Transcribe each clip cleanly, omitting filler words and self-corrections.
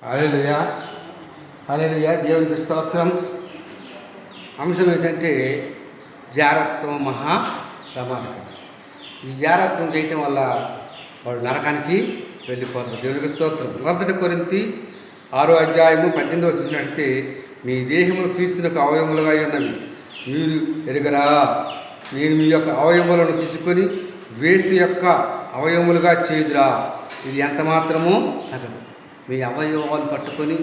హల్లెలూయా హల్లెలూయా. దేవునికి స్తోత్రం. అంశం ఏంటంటే జారత్వం మహా ప్రమాదకరం. ఈ జారత్వం చేయటం వల్ల వాళ్ళు నరకానికి వెళ్ళిపోతారు. దేవునికి స్తోత్రం. 1 కొరింథీ 6:18 చూసినట్లయితే, మీ దేహములు క్రీస్తునకు అవయవములుగా ఉన్నవి మీరు ఎరుగరా. నేను మీ యొక్క అవయవములను తీసుకొని వేసు యొక్క అవయవములుగా చేదురా. ఇది ఎంత మాత్రమూ తగదు. మీ అవయవాలు పట్టుకొని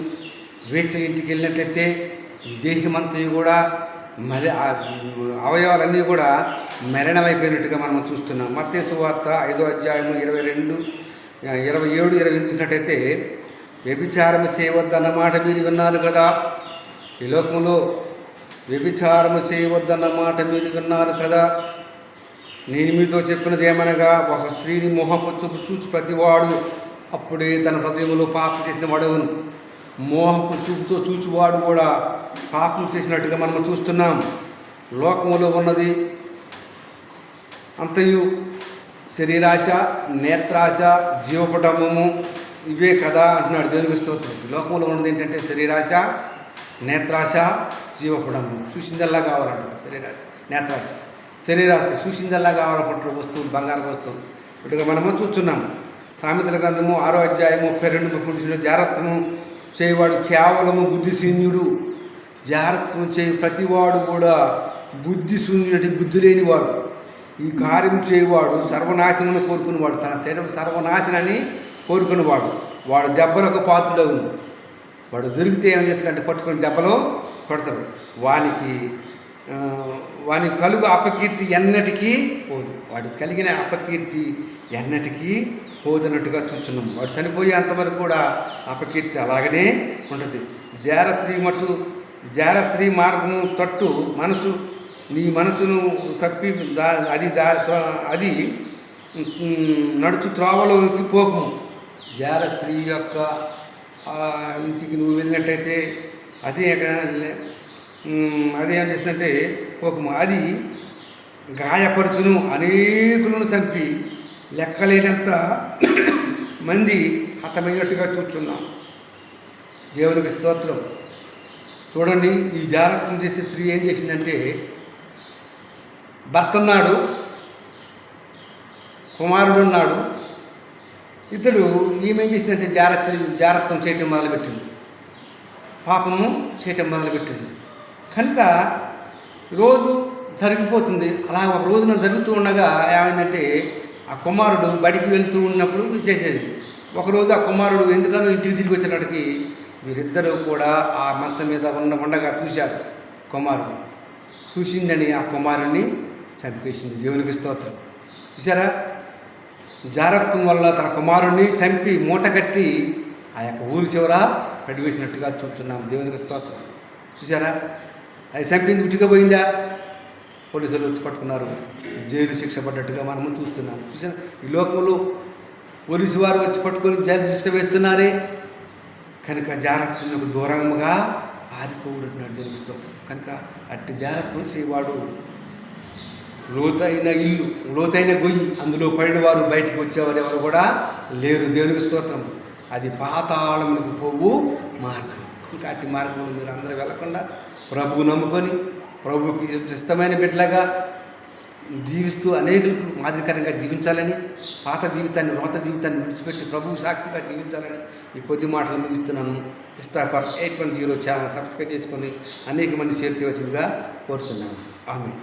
వేసి ఇంటికి వెళ్ళినట్లయితే ఈ దేహమంతా కూడా అవయవాలన్నీ కూడా మరణమైపోయినట్టుగా మనం చూస్తున్నాం. మత్తయి సువార్త 5:22, 27, 28 చూసినట్టయితే, వ్యభిచారము చేయవద్దన్నమాట మీరు విన్నారు కదా. ఈ లోకంలో వ్యభిచారము చేయవద్దన్నమాట మీరు విన్నారు కదా. నేను మీతో చెప్పినది ఏమనగా, ఒక స్త్రీని మోహపు చూపు చూచి ప్రతివాడు అప్పుడే తన హృదయంలో పాపం చేసిన వాడవును. మోహపు చూపుతో చూచివాడు కూడా పాపం చేసినట్టుగా మనం చూస్తున్నాం. లోకంలో ఉన్నది అంతయు శరీరాశ, నేత్రాశ, జీవపటము ఇవే కదా అంటున్నాడు. దేవునికి స్తోత్రం. లోకంలో ఉన్నది ఏంటంటే శరీరాశ, నేత్రాశ, జీవపటము. చూసిందల్లా కావాలంటారు. నేత్రాశ, శరీరాశ చూసిందల్లా కావాలనుకుంటారు. వస్తువులు, బంగారం వస్తువులు ఇటుగా మనము చూస్తున్నాం. సామెతల గ్రంథము 6:32-33 జారత్వము చేయవాడు కేవలము బుద్ధిశూన్యుడు. జారత్వం చేయి ప్రతివాడు కూడా బుద్ధిశూన్యుడి, బుద్ధి లేనివాడు. ఈ కార్యం చేయవాడు సర్వనాశనము కోరుకునేవాడు. తన శరీరం సర్వనాశనాన్ని కోరుకునేవాడు. వాడు దెబ్బలకు పాత్రుడవును. వాడు దొరికితే ఏం చేస్తాడంటే పట్టుకొని దెబ్బలో కొడతాడు. వాని కలుగు అపకీర్తి ఎన్నటికీ పోదు. వాడికి కలిగిన అపకీర్తి ఎన్నటికీ పోదన్నట్టుగా చూస్తున్నాం. వాడు చనిపోయే అంతవరకు కూడా అపకీర్తి అలాగనే ఉంటుంది. జారస్త్రీ మార్గము తట్టు మనసు, నీ మనసును తప్పి అది నడుచు త్రోవలోకి పోకము. జారస్త్రీ యొక్క ఇంటికి నువ్వు వెళ్ళినట్టయితే అదేం చేసిందంటే పోకము. అది గాయపరుచును, అనేకులను చంపి లెక్కలేనంత మంది హతమైనట్టుగా చూస్తున్నాం. దేవునికి స్తోత్రం. చూడండి, ఈ జారత్వం చేసే స్త్రీ ఏం చేసిందంటే, భర్త ఉన్నాడు, కుమారుడు ఉన్నాడు. ఇతడు ఏమేం చేసిందంటే జారత్వం చేయటం మొదలుపెట్టింది, పాపము చేయటం మొదలుపెట్టింది. కనుక రోజు జరిగిపోతుంది. అలా ఒక రోజున జరుగుతూ ఉండగా ఏమైందంటే, ఆ కుమారుడు బడికి వెళ్తూ ఉన్నప్పుడు చేసేది. ఒకరోజు ఆ కుమారుడు ఎందుకనో ఇంటికి తిరిగి వచ్చేటప్పటికి వీరిద్దరూ కూడా ఆ మంచం మీద ఉండగా చూశారు. కుమారుడు చూసిందని ఆ కుమారుడిని చంపేసింది. దేవునికి స్తోత్రం. చూసారా, జారత్వం వల్ల తన కుమారుడిని చంపి మూట కట్టి ఆ యొక్క ఊరి చివర పడివేసినట్టుగా చూస్తున్నాం. దేవునికి స్తోత్రం. చూసారా, అది చంపింది ఉట్టిగా పోయిందా? పోలీసులు వచ్చి పట్టుకున్నారు, జైలు శిక్ష పడ్డట్టుగా మనము చూస్తున్నాం. చూసిన ఈ లోకంలో పోలీసు వారు వచ్చి పట్టుకొని జైలు శిక్ష వేస్తున్నారే. కనుక జారత్వంకు దూరంగా పారిపోవుడున్నాడు. దేవునికి స్తోత్రం. కనుక అట్టి జారత్వం చేయవాడు లోతైన ఇల్లు, లోతైన గొయ్యి, అందులో పడిన వారు బయటికి వచ్చేవారు ఎవరు కూడా లేరు. దేవునికి స్తోత్రం. అది పాతాళములకు పోవు మార్గం. ఇంకా అట్టి మార్గంలో మీరు అందరూ వెళ్లకుండా ప్రభువు నమ్ముకొని ప్రభువుకి ఇష్టమైన బిడ్డలాగా జీవిస్తూ అనేకులకు మాదిరికరంగా జీవించాలని, పాత జీవితాన్ని, రోత జీవితాన్ని విడిచిపెట్టి ప్రభువు సాక్షిగా జీవించాలని ఈ కొద్ది మాటలు ముగిస్తున్నాను. క్రిస్టోఫర్ 810 ఛానల్ సబ్స్క్రైబ్ చేసుకొని అనేక మంది షేర్ చేయవలసిందిగా కోరుతున్నాను. ఆమేన్.